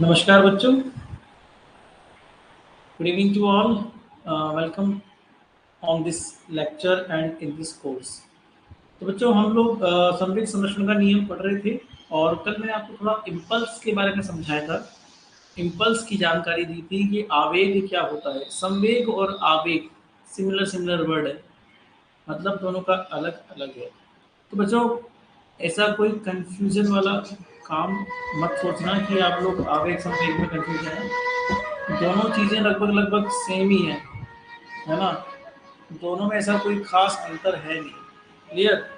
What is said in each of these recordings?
नमस्कार बच्चों, good evening to all. Welcome on this lecture and in this course. तो बच्चों हम लोग संवेग संरक्षण का नियम पढ़ रहे थे और कल मैंने आपको थोड़ा इम्पल्स के बारे में समझाया था। इम्पल्स की जानकारी दी थी कि आवेग क्या होता है। संवेग और आवेग सिमिलर सिमिलर वर्ड है, मतलब दोनों का अलग अलग है। तो बच्चों ऐसा कोई कंफ्यूजन वाला काम मत सोचना कि आप लोग आवेग संवेग में कंफ्यूज हैं। दोनों चीज़ें लगभग लगभग सेम ही हैं, है ना। दोनों में ऐसा कोई खास अंतर है नहीं। क्लियर।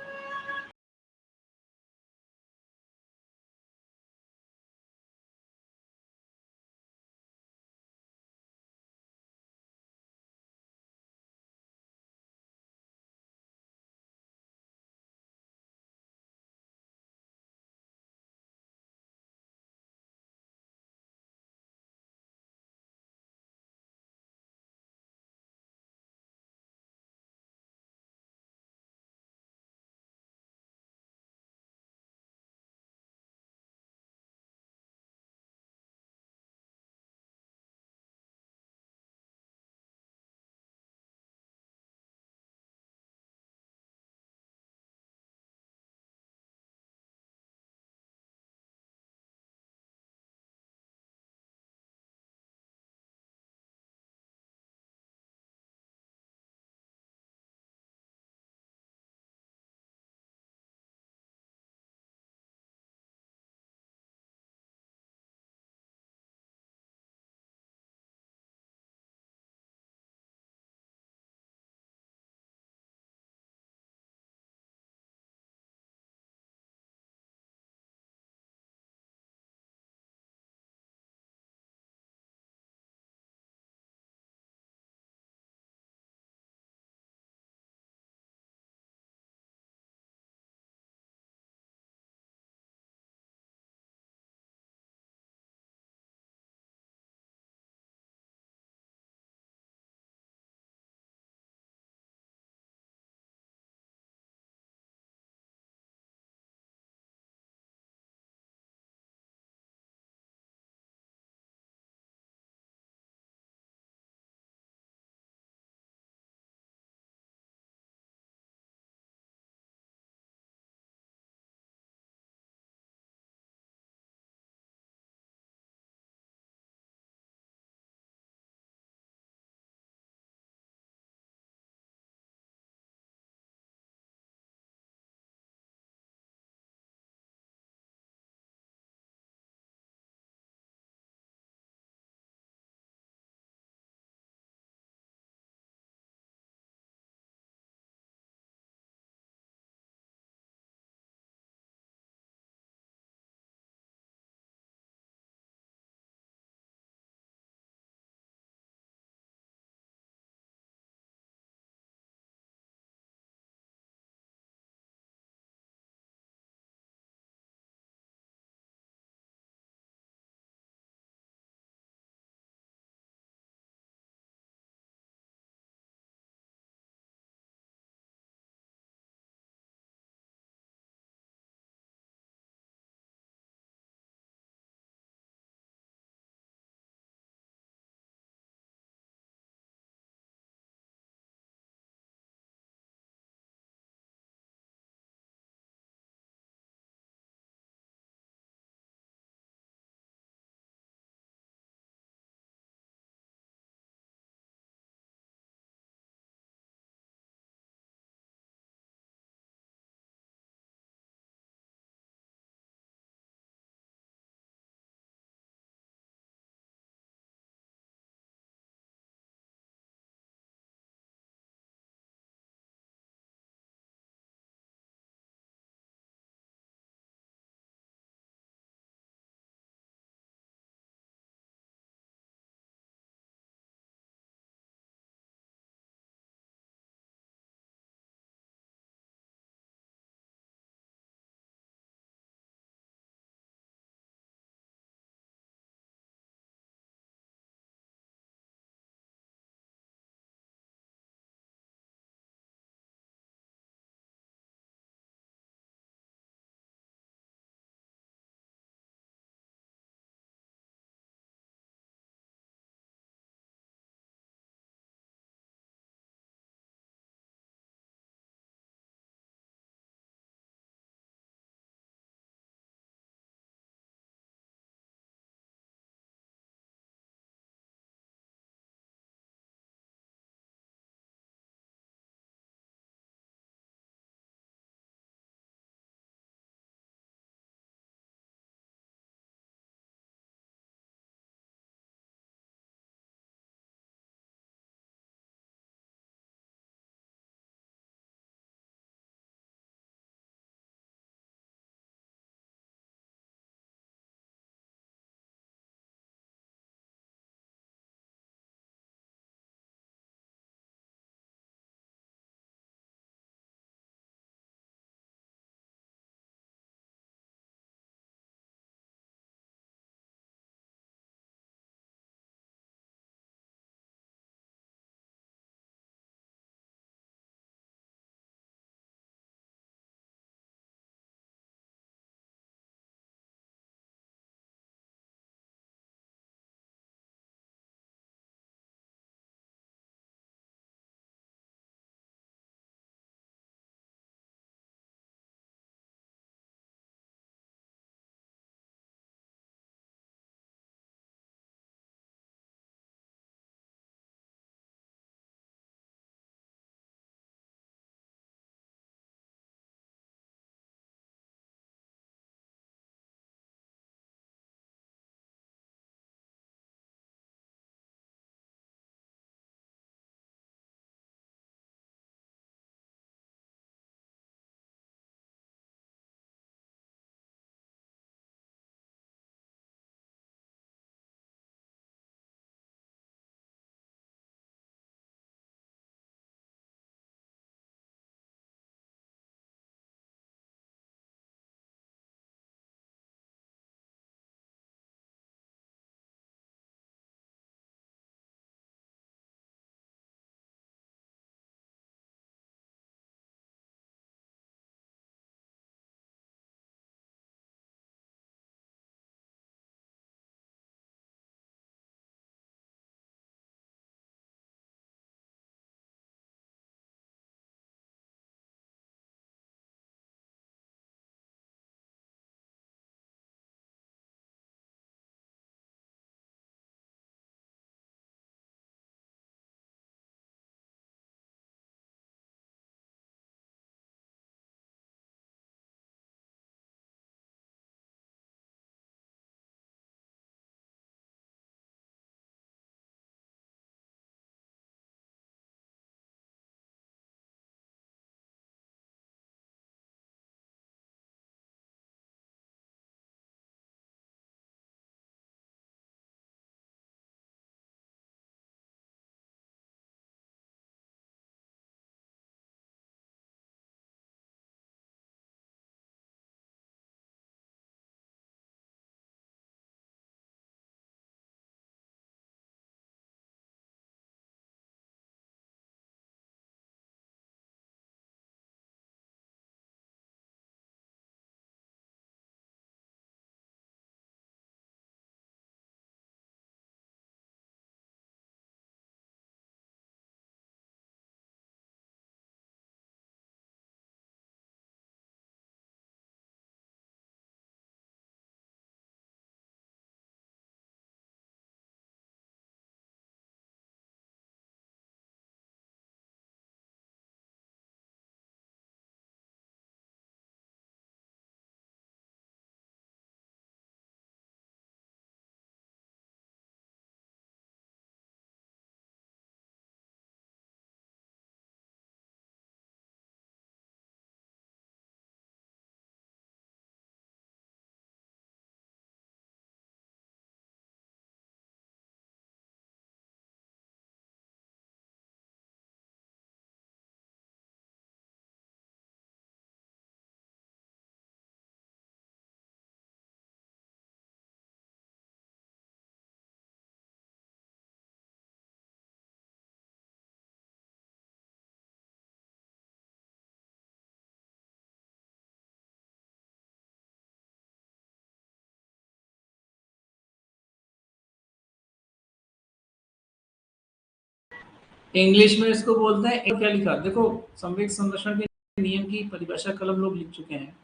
इंग्लिश में इसको बोलते हैं, क्या लिखा देखो, संवेग संरक्षण के नियम की परिभाषा कल हम लोग लिख चुके हैं,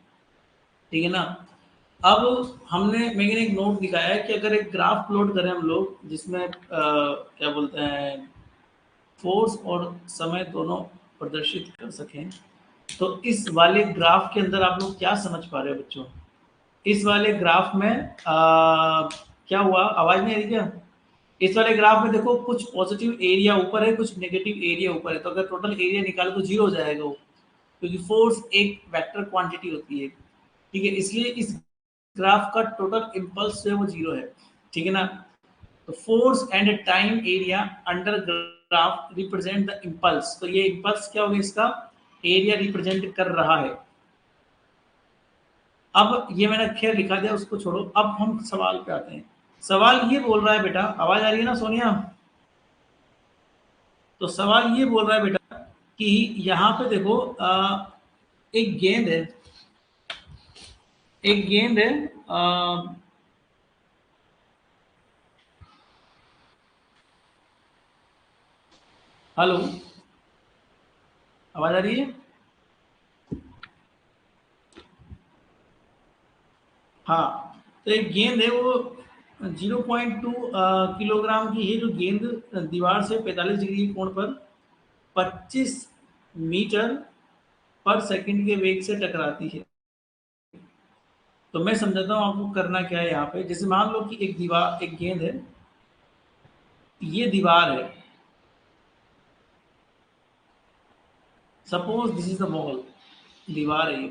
ठीक है ना। अब मैंने एक नोट दिखाया है कि अगर एक ग्राफ प्लॉट करें हम लोग, जिसमें क्या बोलते हैं, फोर्स और समय दोनों प्रदर्शित कर सकें, तो इस वाले ग्राफ के अंदर आप लोग क्या समझ पा रहे हो बच्चों? इस वाले ग्राफ में क्या हुआ, आवाज नहीं आ रही क्या? इस वाले ग्राफ में देखो, कुछ पॉजिटिव एरिया ऊपर है, कुछ नेगेटिव एरिया ऊपर है, तो अगर टोटल एरिया निकालो तो जीरो हो जाएगा वो, क्योंकि फोर्स एक वेक्टर क्वांटिटी होती है, ठीक है, इसलिए इस ग्राफ का टोटल इम्पल्स जो है वो जीरो है, ठीक है ना। तो force and time area under graph represent the impulse, तो ये इम्पल्स क्या होगा, इसका एरिया रिप्रेजेंट कर रहा है। अब ये मैंने खैर लिखा दिया, उसको छोड़ो, अब हम सवाल पे आते हैं। सवाल ये बोल रहा है बेटा, आवाज आ रही है ना सोनिया? तो सवाल ये बोल रहा है बेटा कि यहाँ पे देखो, एक गेंद है, एक गेंद है, हेलो, आवाज आ रही है? हाँ, तो एक गेंद है, वो 0.2 किलोग्राम की है, जो गेंद दीवार से 45 डिग्री के कोण पर 25 मीटर पर सेकंड के वेग से टकराती है। तो मैं समझाता हूँ आपको करना क्या है यहाँ पे। जैसे मान लो कि एक दीवार, एक गेंद है, ये दीवार है, suppose this is the ball, दीवार है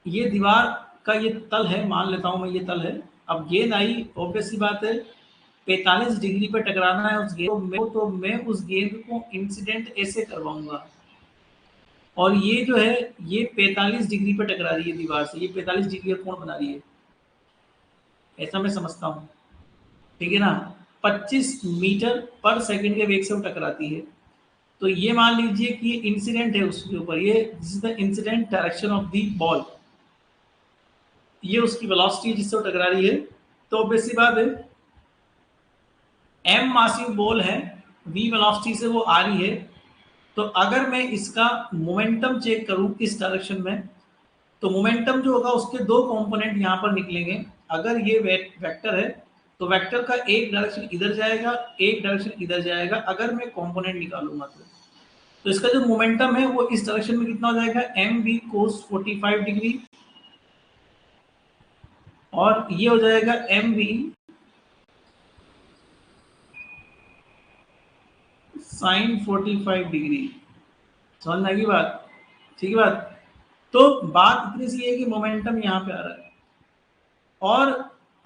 ये दीवार का ये तल है, मान लेता हूँ मैं ये तल है। अब गेंद आई, ऑब्वियस सी बात है 45 डिग्री पे टकराना है उस गेंद को, तो मैं उस गेंद को इंसिडेंट ऐसे करवाऊंगा, और ये जो है ये 45 डिग्री पे टकरा रही है दीवार से, ये 45 डिग्री का कोण बना रही है, ऐसा मैं समझता हूँ, ठीक है ना। 25 मीटर पर सेकंड के वेग से वो टकराती है, तो ये मान लीजिए कि ये इंसिडेंट है उसके ऊपर, ये this is the incident direction of the ball, ये उसकी वेलोसिटी जिससे वो टकरा रही है। तो ऑब्वियस सी बात है, एम मासिव बॉल है, वी वेलोसिटी से वो आ रही है, तो अगर मैं इसका मोमेंटम चेक करूं इस डायरेक्शन में, तो मोमेंटम जो होगा उसके दो कंपोनेंट यहाँ पर निकलेंगे। अगर ये वेक्टर है तो वेक्टर का एक डायरेक्शन इधर जाएगा, एक डायरेक्शन इधर जाएगा, अगर मैं कंपोनेंट निकालूंगा तो इसका जो मोमेंटम है वो इस डायरेक्शन में कितना हो जाएगा, एम वी कोस 45 डिग्री, और ये हो जाएगा एम वी साइन 45 डिग्री। समझ में आएगी बात? ठीक है बात। तो बात इतनी सी है कि मोमेंटम यहाँ पे आ रहा है, और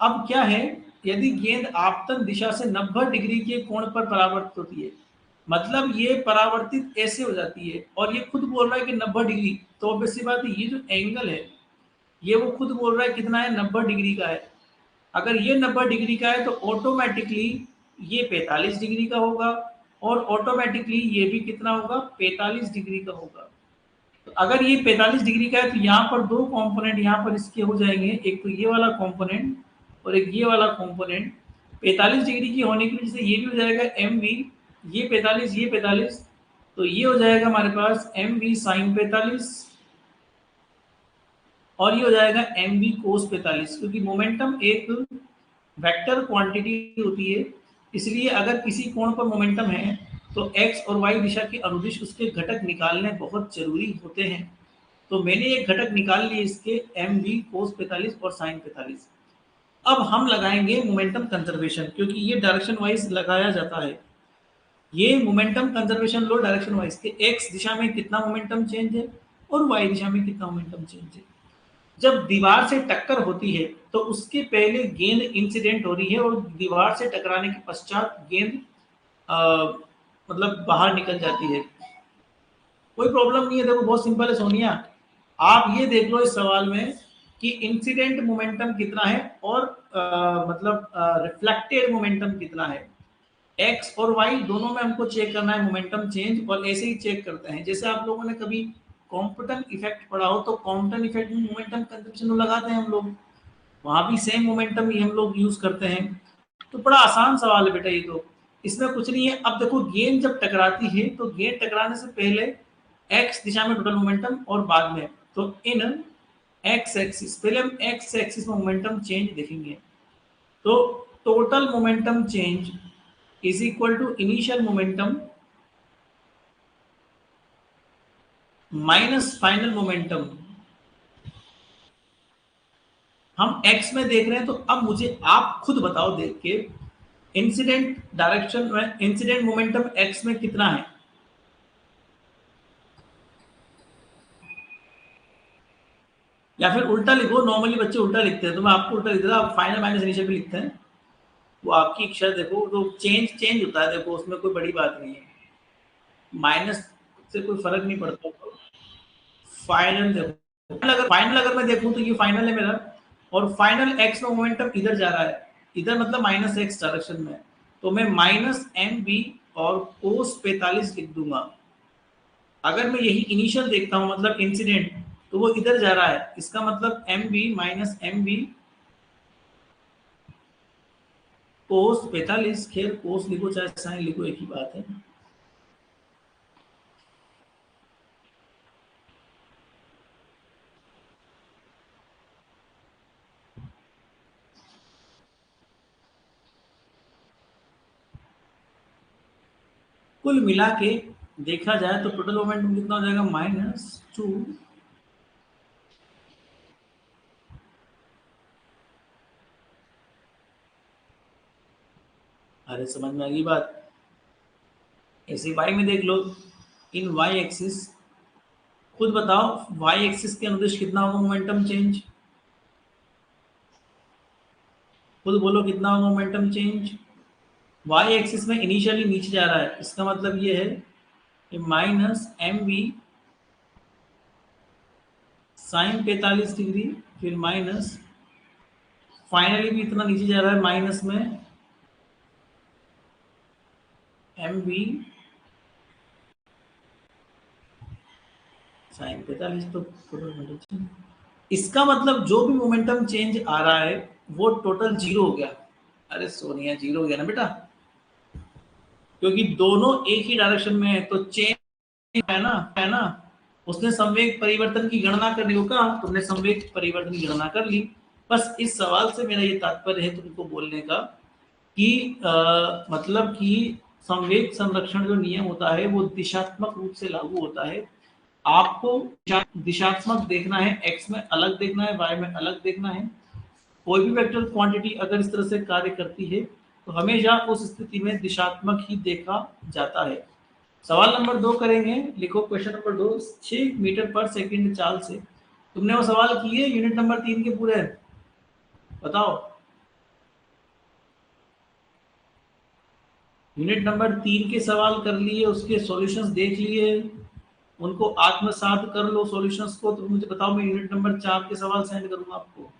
अब क्या है, यदि गेंद आपतन दिशा से 90 डिग्री के कोण पर परावर्तित होती है, मतलब ये परावर्तित ऐसे हो जाती है, और ये खुद बोल रहा है कि 90 डिग्री, तो ऑब्वियस सी बात है ये जो एंगल है ये वो खुद बोल रहा है कितना है, 90 डिग्री का है। अगर ये 90 डिग्री का है तो ऑटोमेटिकली ये 45 डिग्री का होगा, और ऑटोमेटिकली ये भी कितना होगा, 45 डिग्री का होगा। तो अगर ये 45 डिग्री का है तो यहाँ पर दो कंपोनेंट यहाँ पर इसके हो जाएंगे, एक तो ये वाला कंपोनेंट और एक ये वाला कंपोनेंट। 45 डिग्री की होने की वजह से ये भी हो जाएगा एम वी, ये 45 ये 45, तो ये हो जाएगा हमारे पास एम वी साइन 45, और ये हो जाएगा एम वी कोस 45, क्योंकि मोमेंटम एक वेक्टर क्वांटिटी होती है, इसलिए अगर किसी कोण पर मोमेंटम है तो एक्स और वाई दिशा के अनुदिश उसके घटक निकालने बहुत जरूरी होते हैं। तो मैंने एक घटक निकाल लिए इसके, एम वी कोस 45 और साइन 45। अब हम लगाएंगे मोमेंटम कंजर्वेशन, क्योंकि ये डायरेक्शन वाइज लगाया जाता है। ये मोमेंटम कंजर्वेशन लो डायरेक्शन वाइज के, एक्स दिशा में कितना मोमेंटम चेंज है और वाई दिशा में कितना मोमेंटम चेंज है। जब दीवार से टक्कर होती है तो उसके पहले गेंद इंसिडेंट हो रही है, और दीवार से टकराने के पश्चात गेंद मतलब बाहर निकल जाती है। कोई प्रॉब्लम नहीं है, देखो बहुत सिंपल है सोनिया। आप ये देख लो इस सवाल में कि इंसिडेंट मोमेंटम कितना है और मतलब रिफ्लेक्टेड मोमेंटम कितना है। एक्स और वाई दोनों में हमको चेक करना है मोमेंटम चेंज, और ऐसे ही चेक करते हैं जैसे आप लोगों ने कभी कॉम्पटन इफेक्ट पढ़ा हो, तो कॉम्पटन इफेक्ट में मोमेंटम कंजर्वेशन लगाते हैं हम लोग, वहां भी सेम मोमेंटम ही हम लोग यूज करते हैं। तो बड़ा आसान सवाल है बेटा ये तो। इसमें कुछ नहीं है। अब देखो गेंद जब टकराती है तो गेंद टकराने से पहले एक्स दिशा में टोटल मोमेंटम और बाद में, तो इन एक्स एक्सिस, पहले हम एक्स एक्सिस में मोमेंटम चेंज देखेंगे। तो total momentum change is equal to initial momentum minus final momentum. हम एक्स में देख रहे हैं, तो अब मुझे आप खुद बताओ देख के, इंसिडेंट डायरेक्शन में इंसिडेंट मोमेंटम एक्स में कितना है? या फिर उल्टा लिखो, नॉर्मली बच्चे उल्टा लिखते हैं, तो मैं आपको उल्टा लिख देता, आप फाइनल माइनस इनिशियल भी लिखते हैं, वो आपकी इच्छा। देखो तो चेंज चेंज होता है, देखो उसमें कोई बड़ी बात नहीं है, माइनस से कोई फर्क नहीं पड़ता। तो फाइनल देखो, फाइनल अगर मैं देखूं तो ये फाइनल है मेरा, और फाइनल एक्स में मोमेंटम इधर जा रहा है, इधर मतलब माइनस एक्स डायरेक्शन में, तो मैं माइनस एम बी और कोस 45 लिख दूंगा। अगर मैं यही इनिशियल देखता हूं, मतलब इंसिडेंट, तो वो इधर जा रहा है, इसका मतलब M B minus M B cos 45, खैर कोस लिखो चाहे साइन लिखो एक ही बात है। कुल मिला के देखा जाए तो टोटल मोमेंटम कितना हो जाएगा, -2। अरे समझ में आ गई बात। ऐसे वाई में देख लो, इन वाई एक्सिस, खुद बताओ वाई एक्सिस के अनुदिश कितना होगा मोमेंटम चेंज, खुद बोलो कितना होगा मोमेंटम चेंज। वाई एक्सिस में इनिशियली नीचे जा रहा है, इसका मतलब ये है कि minus M V sine 45 degree, फिर माइनस फाइनली भी इतना नीचे जा रहा है माइनस में एम वी साइन 45, तो टोटल मोमेंटम चेंज, इसका मतलब जो भी मोमेंटम चेंज आ रहा है वो टोटल जीरो हो गया। अरे सोनिया जीरो हो गया ना बेटा, क्योंकि दोनों एक ही डायरेक्शन में है, तो चेंज है ना। उसने संवेग परिवर्तन की गणना करने को कहा, तुमने संवेग परिवर्तन की गणना कर ली। बस इस सवाल से मेरा ये तात्पर्य है तुमको बोलने का कि मतलब कि संवेग संरक्षण जो नियम होता है वो दिशात्मक रूप से लागू होता है। आपको दिशात्मक देखना है, एक्स में अलग देखना है, वाई में अलग देखना है। कोई भी वेक्टर क्वांटिटी अगर इस तरह से कार्य करती है तो हमेशा उस स्थिति में दिशात्मक ही देखा जाता है। सवाल नंबर 2 करेंगे, लिखो क्वेश्चन नंबर 2, 6 मीटर पर सेकंड चाल से, तुमने वो सवाल किए यूनिट नंबर 3 के पूरे, बताओ। यूनिट नंबर 3 के सवाल कर लिए, उसके सॉल्यूशंस देख लिए, उनको आत्मसात कर लो सॉल्यूशंस को, तो मुझे बताओ, मैं यूनिट नंबर 4 के सवाल सेंड करूंगा आपको।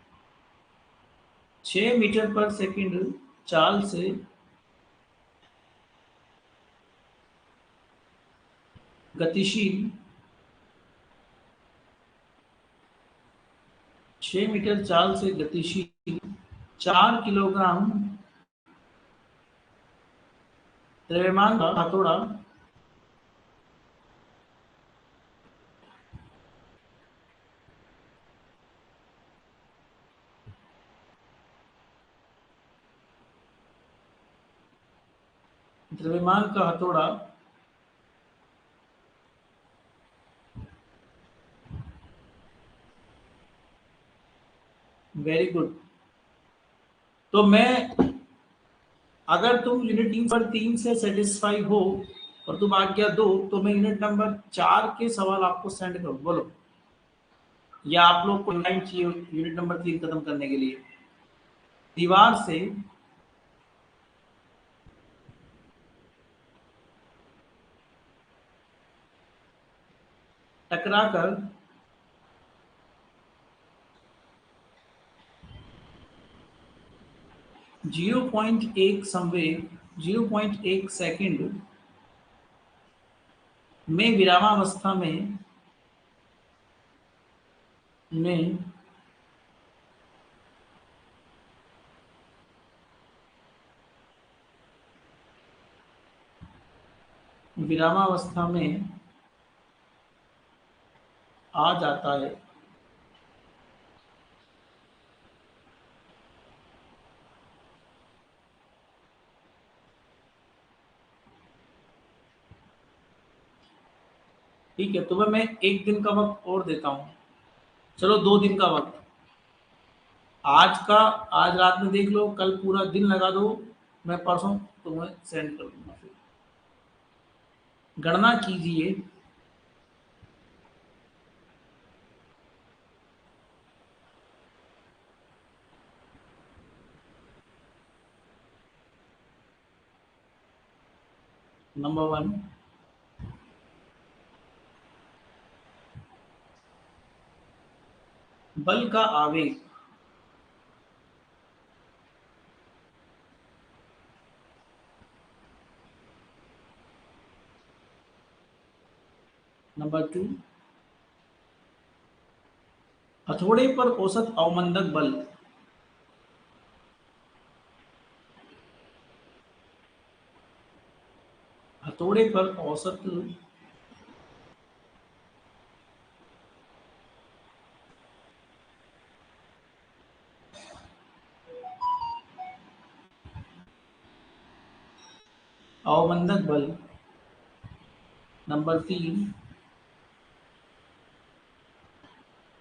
6 मीटर पर सेकंड चाल से गतिशील 6 मीटर चाल से गतिशील 4 किलोग्राम द्रव्यमान का हथौड़ा द्रव्यमान का हथौड़ा वेरी गुड। तो मैं, अगर तुम यूनिट नंबर 3 से सेटिस्फाई हो और तुम आज्ञा दो तो मैं यूनिट नंबर 4 के सवाल आपको सेंड करूँ, बोलो। या आप लोग को लाइन चाहिए यूनिट नंबर 3 खत्म करने के लिए? दीवार से टकराकर 0.1 संवेग 0.1 सेकंड में विरामावस्था में विरामावस्था में आ जाता है। ठीक है, तो मैं एक दिन का वक्त और देता हूँ, चलो 2 दिन का वक्त। आज का, आज रात में देख लो, कल पूरा दिन लगा दो, मैं परसों तुम्हें सेंड कर दूंगा। फिर गणना कीजिए। नंबर 1, बल का आवेग। नंबर 2, हथौड़े पर औसत अवमंदक बल। हथौड़े पर औसत अवमंदक बल। नंबर 3,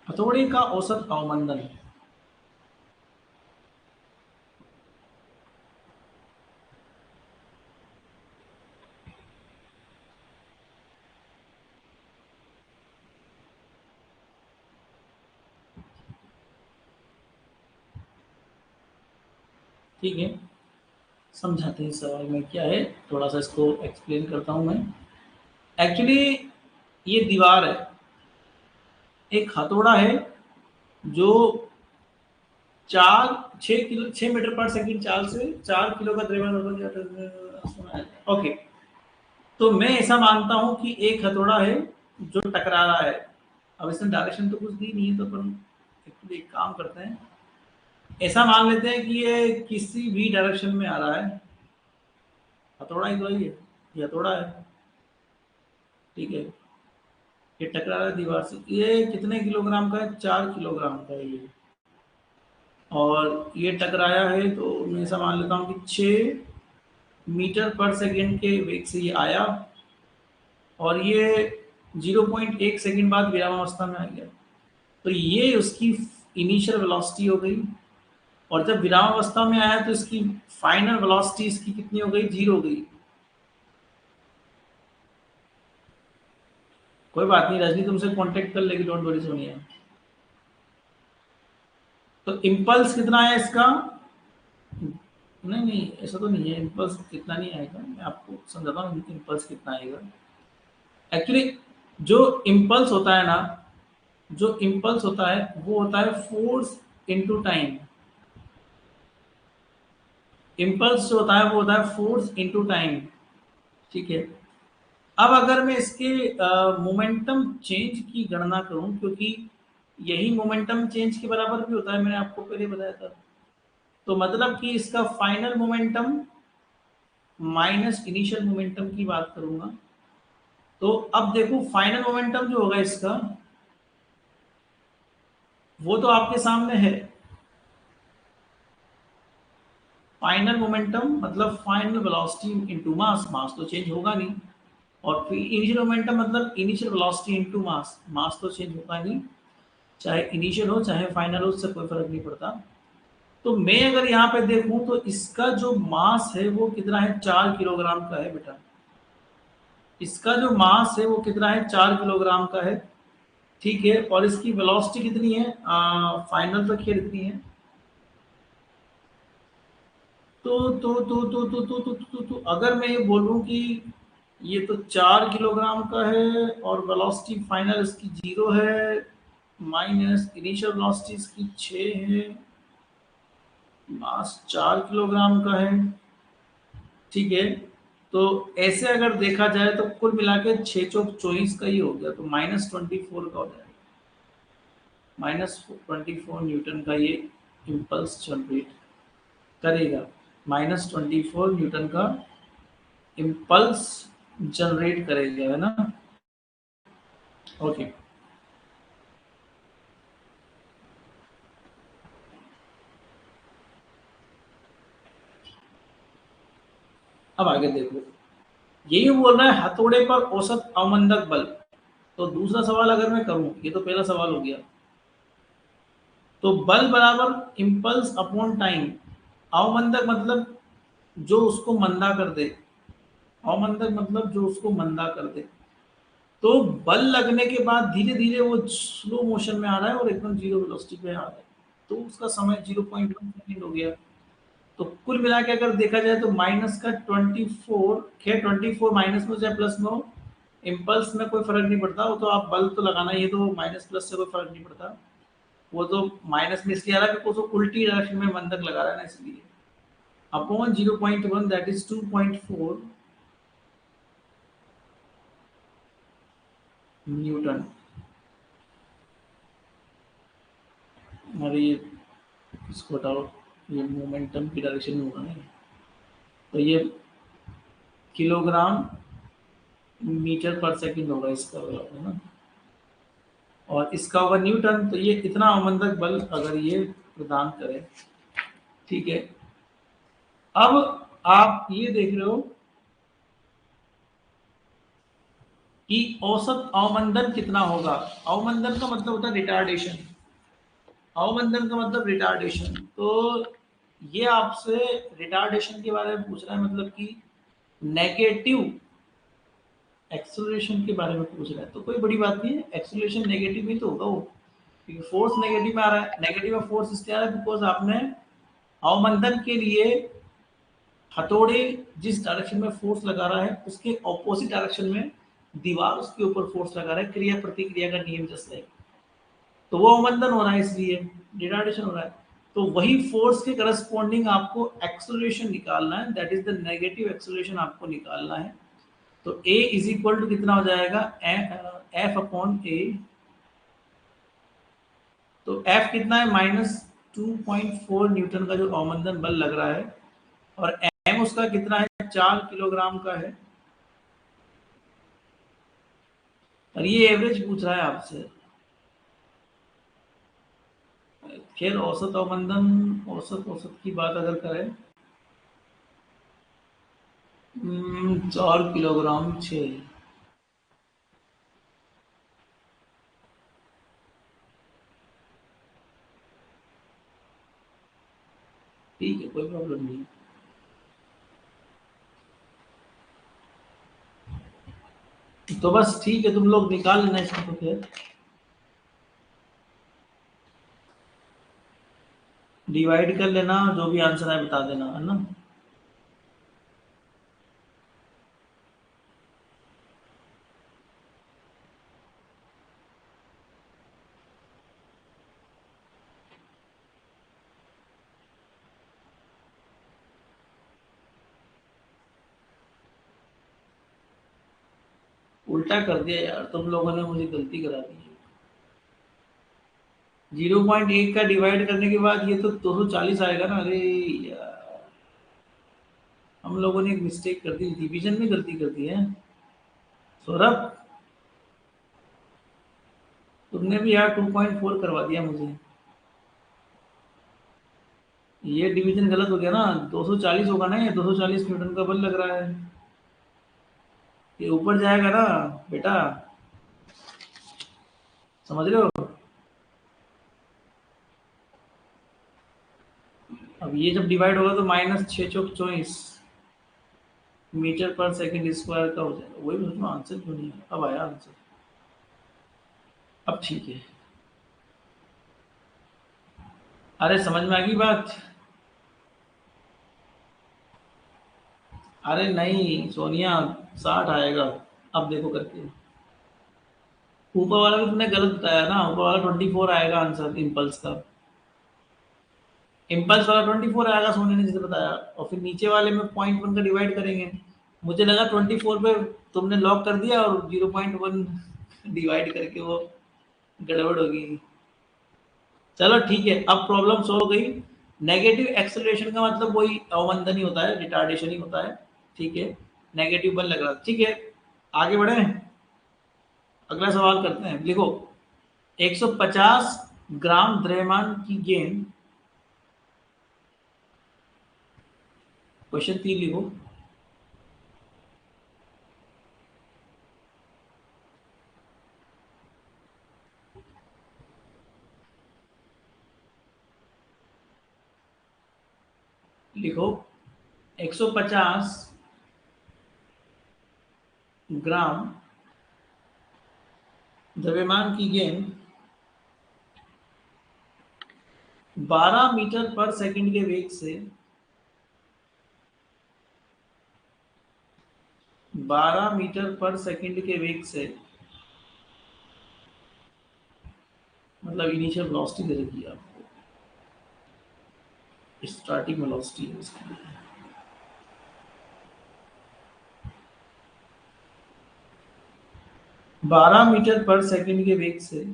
हथौड़े का औसत अवमंदन। ठीक है, समझाते हैं सवाल में क्या है, थोड़ा सा इसको एक्सप्लेन करता हूं मैं। एक्चुअली ये दीवार है, एक हथौड़ा है जो 4 6 किलो 6 मीटर पर सेकंड चाल से 4 किलो का द्रव्यमान। ओके, तो मैं ऐसा मानता हूं कि एक हथौड़ा है जो टकरा रहा है। अब इसने डायरेक्शन तो कुछ दी नहीं है, तो अपन एक्चुअली एक काम करते हैं, ऐसा मान लेते हैं कि ये किसी भी डायरेक्शन में आ रहा है। हथौड़ा ही तो है ये हथौड़ा है। ठीक है, ये टकरा रहा है दीवार से, ये कितने किलोग्राम का है? 4 किलोग्राम का है ये। और ये टकराया है, तो मैं ऐसा मान लेता हूँ कि 6 मीटर पर सेकेंड के वेग से ये आया, और ये 0.1 सेकेंड बाद विरामावस्था में आ गया। तो ये उसकी इनिशियल वेलोसिटी हो गई, और जब विरामावस्था में आया तो इसकी फाइनल वेलोसिटी इसकी कितनी हो गई? 0 हो गई। कोई बात नहीं, रजनी तुमसे कांटेक्ट कर लेगी, डोंट वरी सोनिया। तो इम्पल्स कितना है इसका? नहीं नहीं, ऐसा तो नहीं है, इम्पल्स कितना नहीं आएगा, मैं आपको समझाता हूँ इम्पल्स कितना आएगा। एक्चुअली जो इम्पल्स होता है ना, जो इम्पल्स होता है वो होता है फोर्स इनटू टाइम। इम्पल्स जो होता है वो होता है फोर्स इनटू टाइम। ठीक है, अब अगर मैं इसके मोमेंटम चेंज की गणना करूं, क्योंकि यही मोमेंटम चेंज के बराबर भी होता है, मैंने आपको पहले बताया था। तो मतलब कि इसका final momentum minus initial momentum की बात करूंगा, तो अब देखो फाइनल मोमेंटम जो होगा इसका, वो तो आपके सामने है। फाइनल मोमेंटम मतलब फाइनल वेलोसिटी इनटू मास, मास तो चेंज होगा नहीं। और फिर इनिशियल मोमेंटम मतलब इनिशियल वेलोसिटी इनटू मास, मास तो चेंज होगा नहीं, चाहे इनिशियल हो चाहे फाइनल हो, उससे कोई फर्क नहीं पड़ता। तो मैं अगर यहाँ पे देखूं तो इसका जो मास है वो कितना है? 4 किलोग्राम का है बेटा। इसका जो मास है वो कितना है? 4 किलोग्राम का है। ठीक है, और इसकी वेलोसिटी कितनी है? फाइनल तक खेल इतनी है। तो अगर मैं ये बोलूं कि ये तो 4 किलोग्राम का है, और वेलोसिटी फाइनल इसकी 0 है, माइनस इनिशियल वेलोसिटी इसकी 6 है, मास 4 किलोग्राम का है। ठीक है, तो ऐसे अगर देखा जाए तो कुल मिला के 6 चौक 24 का ही हो गया, तो -24 का हो जाएगा। -24 न्यूटन का ये इम्पल्स जनरेट करेगा। -24 न्यूटन का इम्पल्स जनरेट करेगा, है ना। ओके, अब आगे देखो, यही बोल रहा है हथौड़े पर औसत अवमंदक बल। तो दूसरा सवाल अगर मैं करूं, ये तो पहला सवाल हो गया, तो बल बराबर इम्पल्स अपॉन टाइम। अवमंदक मतलब जो उसको मंदा कर दे, अवमंदक मतलब जो उसको मंदा कर दे। तो बल लगने के बाद धीरे धीरे वो स्लो मोशन में आ रहा है और एकदम जीरो वेलोसिटी पे आ रहा है, तो उसका समय 0.1 सेकेंड हो गया। तो कुल मिला के अगर देखा जाए तो माइनस का 24, खैर 24 माइनस में चाहे प्लस में हो, इम्पल्स में कोई फर्क नहीं पड़ता, वो तो आप बल तो लगाना ही है, तो माइनस प्लस से कोई फर्क नहीं पड़ता। वो तो माइनस में इसलिए आ रहा है क्योंकि उसको उल्टी डायरेक्शन में बंधक लगा रहा है ना, इसलिए। Upon 0.1 that is 2.4 Newton. अरे ये इसको हटाओ, ये मोमेंटम की डायरेक्शन में होगा ना, तो ये किलोग्राम मीटर पर सेकंड होगा इसका वाला, है ना। और इसका होगा न्यूटन, तो ये इतना अवमंदक बल अगर ये प्रदान करे, ठीक है। अब आप ये देख रहे हो कि औसत अवमंदन कितना होगा। अवमंदन का मतलब होता है रिटार्डेशन, अवमंदन का मतलब रिटार्डेशन। तो ये आपसे रिटार्डेशन के बारे में पूछ रहा है, मतलब कि नेगेटिव एक्सेलरेशन के बारे में पूछ रहा है, तो कोई बड़ी बात नहीं है, एक्सेलरेशन नेगेटिव ही तो होगा वो, क्योंकि फोर्स नेगेटिव में आ रहा है। नेगेटिव में फोर्स इसलिए आ रहा है बिकॉज आपने अवमंदन के लिए हथौड़े जिस डायरेक्शन में फोर्स लगा रहा है उसके ऑपोजिट डायरेक्शन में दीवार उसके ऊपर फोर्स लगा रहा है, क्रिया प्रतिक्रिया का नियम जैसे, तो वो अवमंदन हो रहा है, इसलिए डिटार्डेशन हो रहा है। तो वही फोर्स के करस्पॉन्डिंग आपको एक्सेलरेशन निकालना है, that is the negative acceleration आपको निकालना है। तो A इज इक्वल टू कितना हो जाएगा, एफ अपॉन ए। तो F कितना है, -2.4 न्यूटन का जो अवमंदन बल लग रहा है, और M उसका कितना है, 4 किलोग्राम का है। और ये एवरेज पूछ रहा है आपसे। खैर औसत अवमंदन, औसत औसत की बात अगर करें, 4 किलोग्राम 6। ठीक है, कोई प्रॉब्लम नहीं। तो बस ठीक है, तुम लोग निकाल लेना इसको, तो फिर डिवाइड कर लेना, जो भी आंसर है बता देना, है ना। उल्टा कर दिया यार तुम लोगों ने, मुझे गलती करा दी है। 0.1 का डिवाइड करने के बाद ये तो 240 आएगा ना, अरे यार हम लोगों ने एक मिस्टेक कर दी, डिवीजन में गलती कर दी है। सौरभ, तुमने भी यार 2.4 करवा दिया मुझे, ये डिवीजन गलत हो गया ना। 240 होगा ना, ये 240 न्यूटन का बल लग रहा है, ये ऊपर जाएगा ना बेटा, समझ रहे हो। अब ये जब डिवाइड होगा तो -6 चौक 24 मीटर पर सेकंड स्क्वायर का हो जाएगा। वही मुझे आंसर क्यों नहीं आया, अब आया आंसर, अब ठीक है। अरे समझ में आ गई बात। अरे नहीं सोनिया, 60 आएगा, अब देखो करके। ऊपर वाला भी तुमने गलत बताया ना, ऊपर वाला 24 आएगा आंसर इम्पल्स का, इम्पल्स वाला 24 आएगा सोनी ने जैसे बताया, और फिर नीचे वाले में 0.1 का डिवाइड करेंगे। मुझे लगा 24 पे तुमने लॉक कर दिया और 0.1 डिवाइड करके वो गड़बड़ होगी। चलो ठीक है, अब प्रॉब्लम सॉल्व हो गई। नेगेटिव एक्सेलरेशन का मतलब वही अवमंदन ही होता है, रिटार्डेशन ही होता है, ठीक है। नेगेटिव 1 लग रहा था। ठीक है, आगे बढ़े, अगला सवाल करते हैं। लिखो, 150 ग्राम द्रव्यमान की गेंद, क्वेश्चन 3 लिखो। लिखो, 150 ग्राम द्रव्यमान की गेंद 12 मीटर पर सेकंड के वेग से 12 मीटर पर सेकंड के वेग से, मतलब इनिशियल वेलोसिटी दे रखी है आपको, स्टार्टिंग वेलोसिटी है उसकी, 12 मीटर पर सेकंड के वेग से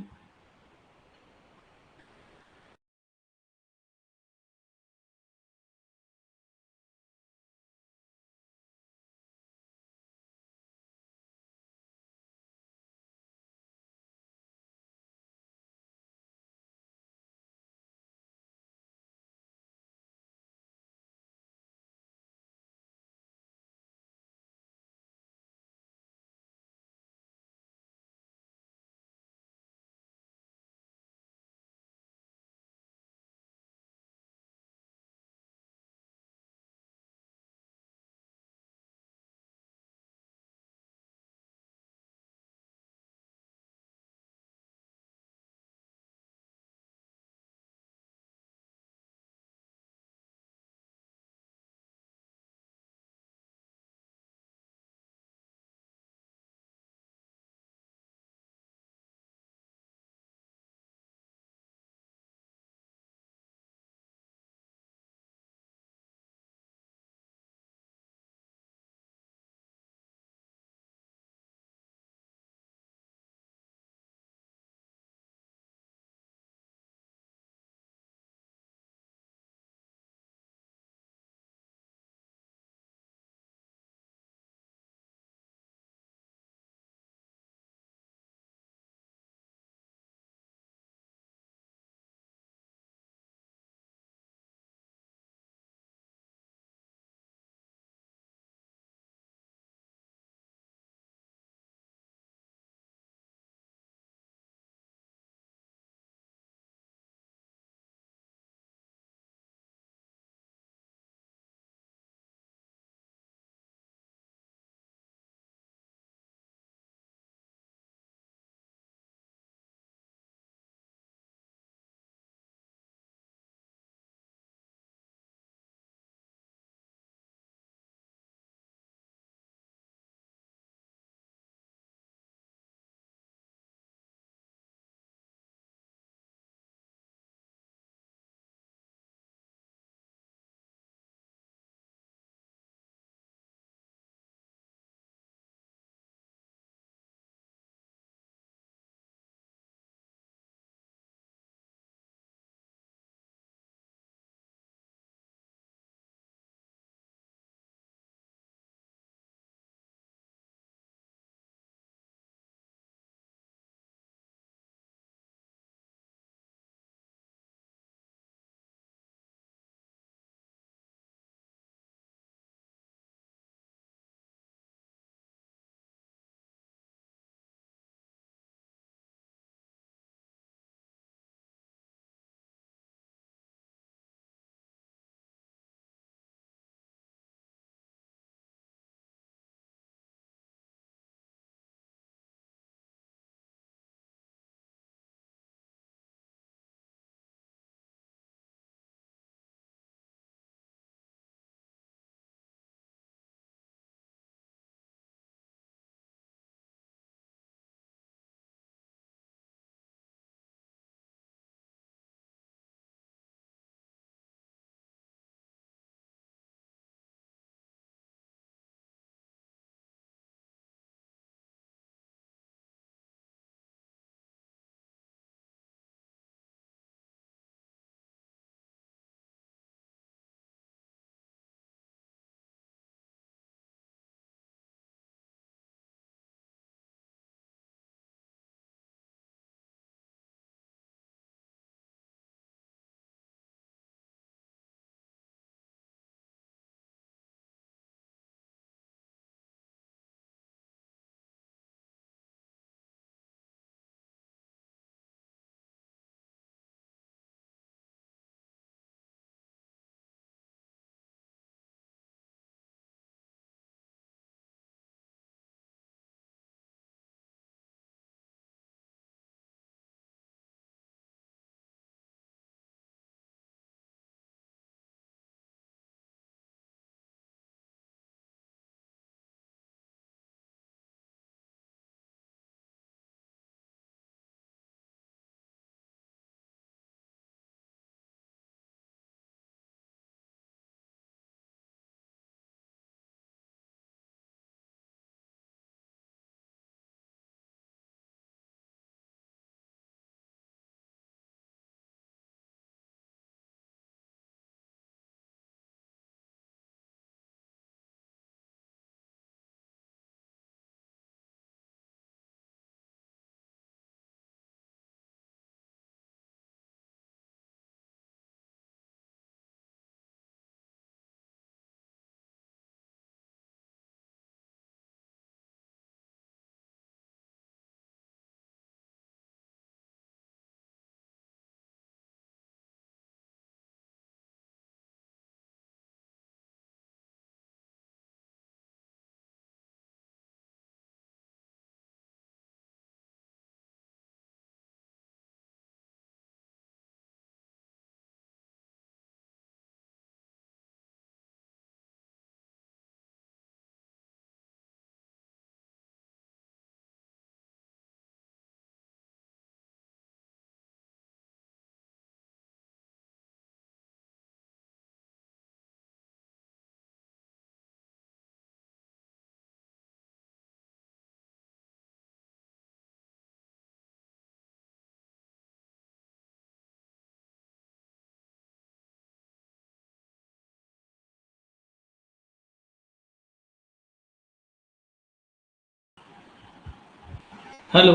हेलो,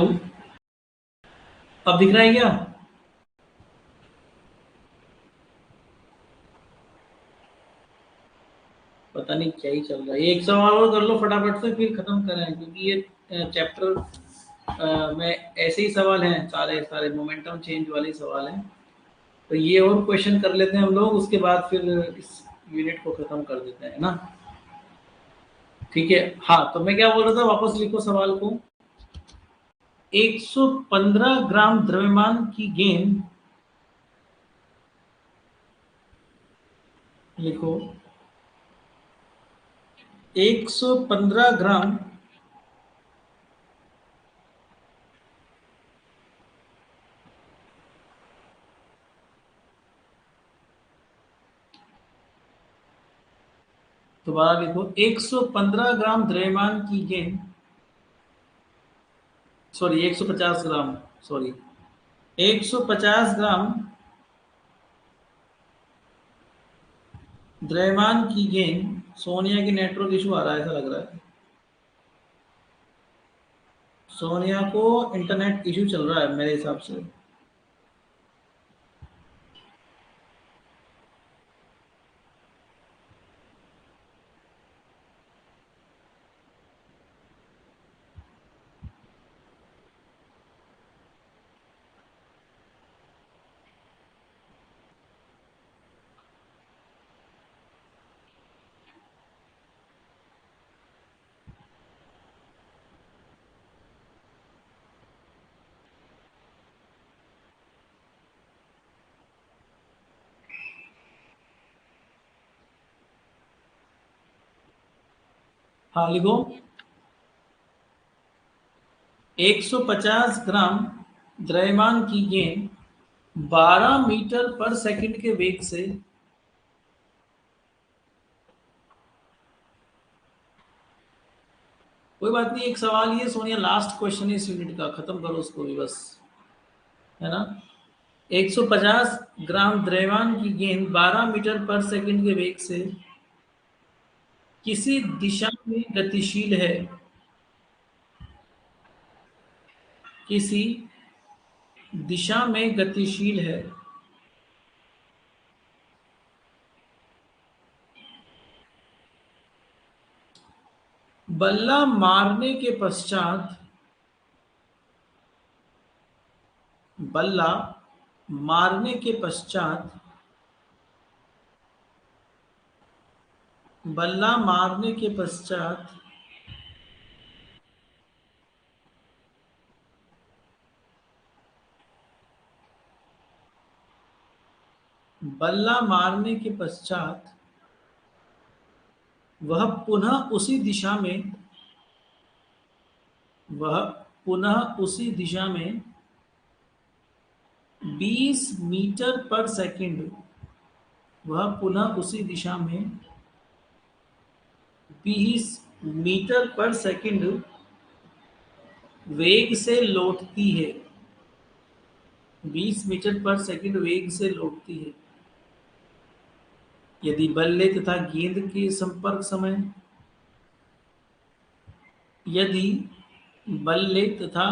अब दिख रहा है क्या? पता नहीं क्या ही चल रहा है। ये एक सवाल और कर लो फटाफट से, फिर खत्म करें, क्योंकि ये चैप्टर में ऐसे ही सवाल हैं, सारे सारे मोमेंटम चेंज वाले ही सवाल हैं। तो ये और क्वेश्चन कर लेते हैं हम लोग, उसके बाद फिर इस यूनिट को खत्म कर देते हैं ना। ठीक है, हाँ, तो मैं क्या बोल रहा था, वापस लिखो सवाल को। 115 ग्राम द्रव्यमान की गेंद, लिखो 115 ग्राम दोबारा लिखो, 115 ग्राम द्रव्यमान की गेंद, सॉरी 150 ग्राम, सॉरी 150 ग्राम द्रव्यमान की गेंद, सोनिया की नेटवर्क इशू आ रहा है ऐसा लग रहा है। सोनिया को इंटरनेट इशू चल रहा है मेरे हिसाब से। हाँ, लिखो 150 ग्राम द्रव्यमान की गेंद 12 मीटर पर सेकंड के वेग से, कोई बात नहीं, एक सवाल ये सोनिया, लास्ट क्वेश्चन है इस यूनिट का, खत्म करो उसको भी बस, है ना। 150 ग्राम द्रव्यमान की गेंद 12 मीटर पर सेकंड के वेग से किसी दिशा में गतिशील है, किसी दिशा में गतिशील है। बल्ला मारने के पश्चात, बल्ला मारने के पश्चात, बल्ला मारने के पश्चात बल्ला मारने के पश्चात वह पुनः उसी दिशा में, वह पुनः उसी दिशा में 20 मीटर पर सेकंड, वह पुनः उसी दिशा में 20 मीटर पर सेकंड वेग से लौटती है, 20 मीटर पर सेकंड वेग से लौटती है, यदि बल्ले तथा गेंद के संपर्क समय, यदि बल्ले तथा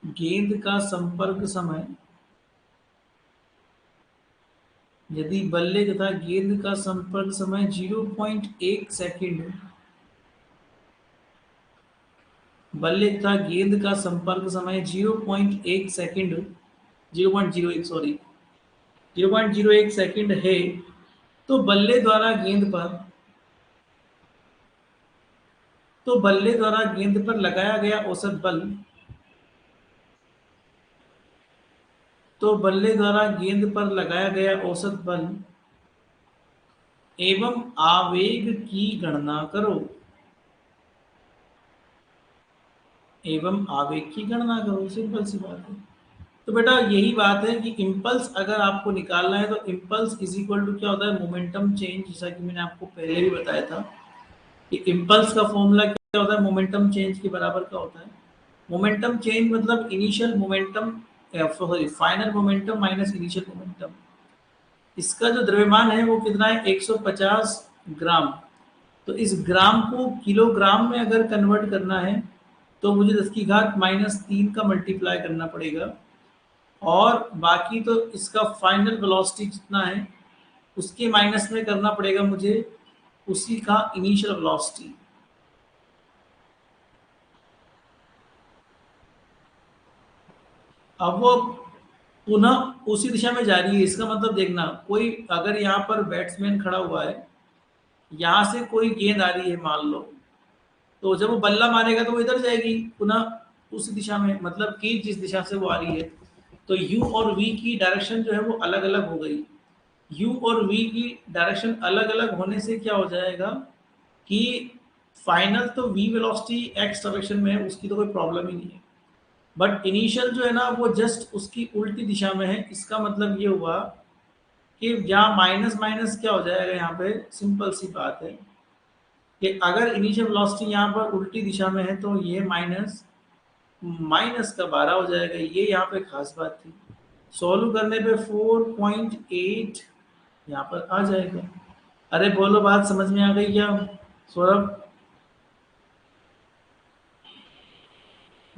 गेंद का संपर्क समय, यदि बल्ले तथा गेंद का संपर्क समय 0.1 सेकंड, बल्ले तथा गेंद का संपर्क समय 0.1 सेकंड, 0.01 सॉरी 0.01 सेकंड है, तो बल्ले द्वारा गेंद पर, तो बल्ले द्वारा गेंद पर लगाया गया औसत बल, तो बल्ले द्वारा गेंद पर लगाया गया औसत बल एवं आवेग की गणना करो, एवं आवेग की गणना करो, सिंपल सी बात है। तो बेटा यही बात है कि इम्पल्स अगर आपको निकालना है, तो इम्पल्स इज इक्वल टू क्या होता है, मोमेंटम चेंज, जैसा कि मैंने आपको पहले भी बताया था कि इम्पल्स का फॉर्मूला क्या होता है, मोमेंटम चेंज के बराबर का होता है। मोमेंटम चेंज मतलब initial momentum, sorry final momentum minus initial momentum. इसका जो द्रव्यमान है वो कितना है, 150 ग्राम। तो इस ग्राम को किलोग्राम में अगर कन्वर्ट करना है, तो मुझे 10 की घात -3 का मल्टीप्लाई करना पड़ेगा, और बाकी तो इसका फाइनल वेलोसिटी जितना है उसके माइनस में करना पड़ेगा मुझे उसी का इनिशियल वेलोसिटी। अब वो पुनः उसी दिशा में जा रही है, इसका मतलब देखना, कोई अगर यहाँ पर बैट्समैन खड़ा हुआ है, यहाँ से कोई गेंद आ रही है मान लो, तो जब वो बल्ला मारेगा तो वो इधर जाएगी पुनः उसी दिशा में, मतलब कि जिस दिशा से वो आ रही है। तो यू और वी की डायरेक्शन जो है वो अलग अलग हो गई। यू और वी की डायरेक्शन अलग अलग होने से क्या हो जाएगा कि फाइनल तो वी वेलोसिटी एक्स डायरेक्शन में है, उसकी तो कोई प्रॉब्लम ही नहीं है, बट इनिशियल जो है ना वो जस्ट उसकी उल्टी दिशा में है। इसका मतलब ये हुआ कि यहाँ माइनस माइनस क्या हो जाएगा, यहाँ पे सिंपल सी बात है कि अगर इनिशियल वेलोसिटी यहाँ पर उल्टी दिशा में है तो ये माइनस माइनस का 12 हो जाएगा। ये यहाँ पे खास बात थी। सॉल्व करने पे 4.8 यहाँ पर आ जाएगा। अरे बोलो, बात समझ में आ गई क्या सौरभ?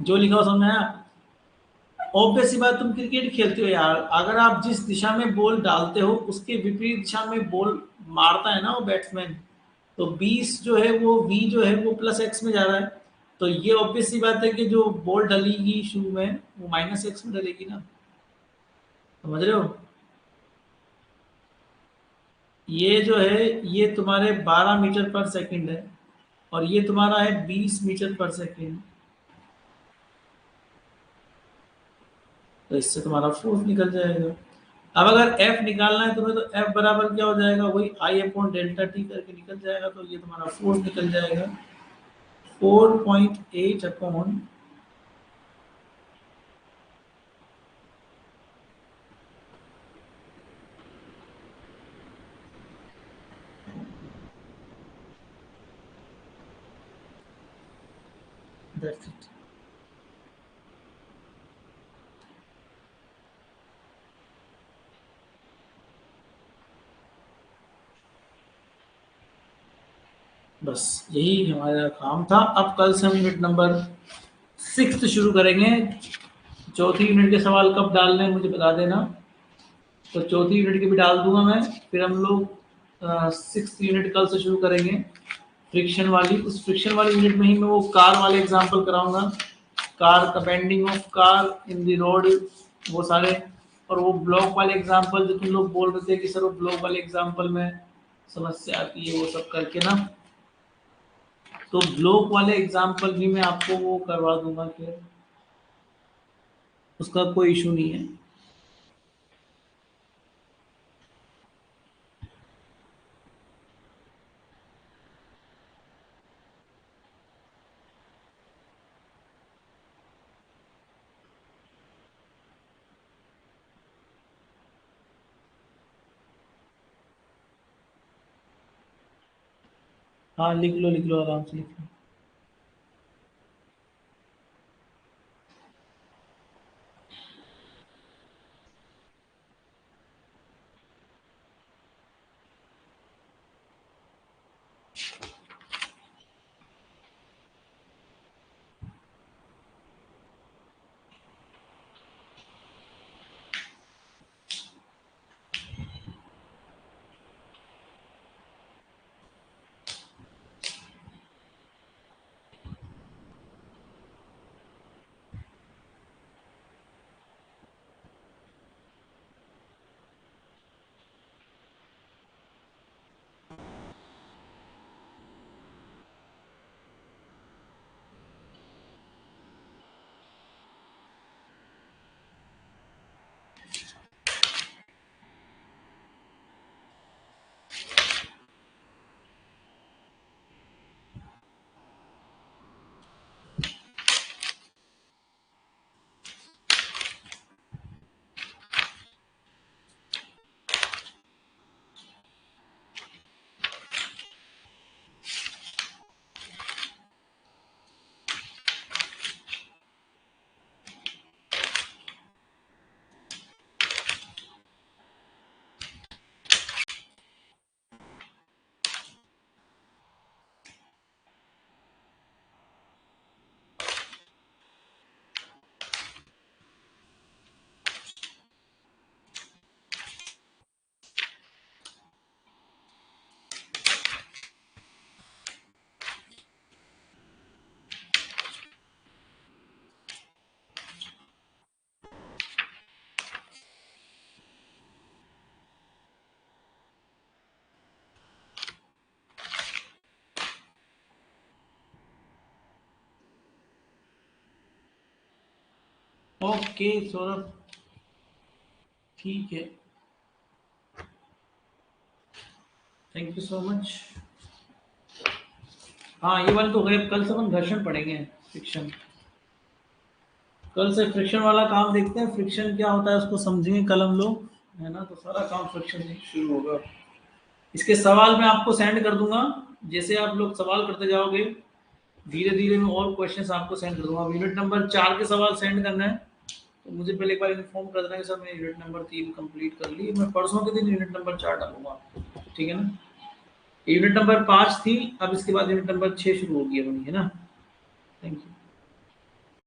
जो लिखा हो समझ में आया? ऑब्वियस सी बात, तुम क्रिकेट खेलते हो यार, अगर आप जिस दिशा में बॉल डालते हो उसके विपरीत दिशा में बॉल मारता है ना वो बैट्समैन, तो 20 जो है वो वी जो है वो प्लस एक्स में जा रहा है, तो ये ऑब्वियस सी बात है कि जो बॉल डलेगी शुरू में वो माइनस एक्स में डलेगी ना। समझ रहे हो? ये जो है ये तुम्हारे 12 मीटर पर सेकंड है, और ये तुम्हारा है 20 मीटर पर सेकंड, तो इससे तुम्हारा फोर्स निकल जाएगा। अब अगर एफ निकालना है तुम्हें, तो एफ बराबर क्या हो जाएगा, वही आई अपॉन डेल्टा टी करके निकल जाएगा, तो ये तुम्हारा फोर्स निकल जाएगा 4.8 अपॉन। That's it. बस यही हमारा काम था। अब कल से हम यूनिट नंबर 6 शुरू करेंगे। चौथी यूनिट के सवाल कब डालने हैं मुझे बता देना, तो चौथी यूनिट की भी डाल दूंगा मैं। फिर हम लोग 6th यूनिट कल से शुरू करेंगे, फ्रिक्शन वाली। उस फ्रिक्शन वाली यूनिट में ही मैं वो कार वाले एग्जाम्पल कराऊंगा, कार का bending of car in the road, वो सारे। और वो ब्लॉक वाले एग्जाम्पल जो तुम लोग बोल रहे थे कि सर वो ब्लॉक वाले एग्जाम्पल में समस्या आती है, वो सब करके ना, तो ब्लॉक वाले एग्जाम्पल भी मैं आपको वो करवा दूंगा कि उसका कोई इशू नहीं है। हाँ लिख लो आराम से लिख लो। ओके सौरभ, ठीक है, थैंक यू सो मच। हाँ ये वाले तो हो गए, कल से अपन घर्षण पढ़ेंगे, फ्रिक्शन। कल से फ्रिक्शन वाला काम देखते हैं, फ्रिक्शन क्या होता है उसको समझेंगे कल हम लोग, है ना। तो सारा काम फ्रिक्शन से शुरू होगा। इसके सवाल मैं आपको सेंड कर दूंगा, जैसे आप लोग सवाल करते जाओगे धीरे धीरे मैं और क्वेश्चंस आपको सेंड कर दूंगा। यूनिट नंबर 4 के सवाल सेंड करना है तो मुझे पहले एक बार इन्फॉर्म कर देना कि सर मैंने यूनिट नंबर 3 कंप्लीट कर ली, मैं परसों के दिन यूनिट नंबर 4 डालूंगा, ठीक है ना। यूनिट नंबर 5 थी, अब इसके बाद यूनिट नंबर 6 शुरू होगी अपनी, है ना। Thank you.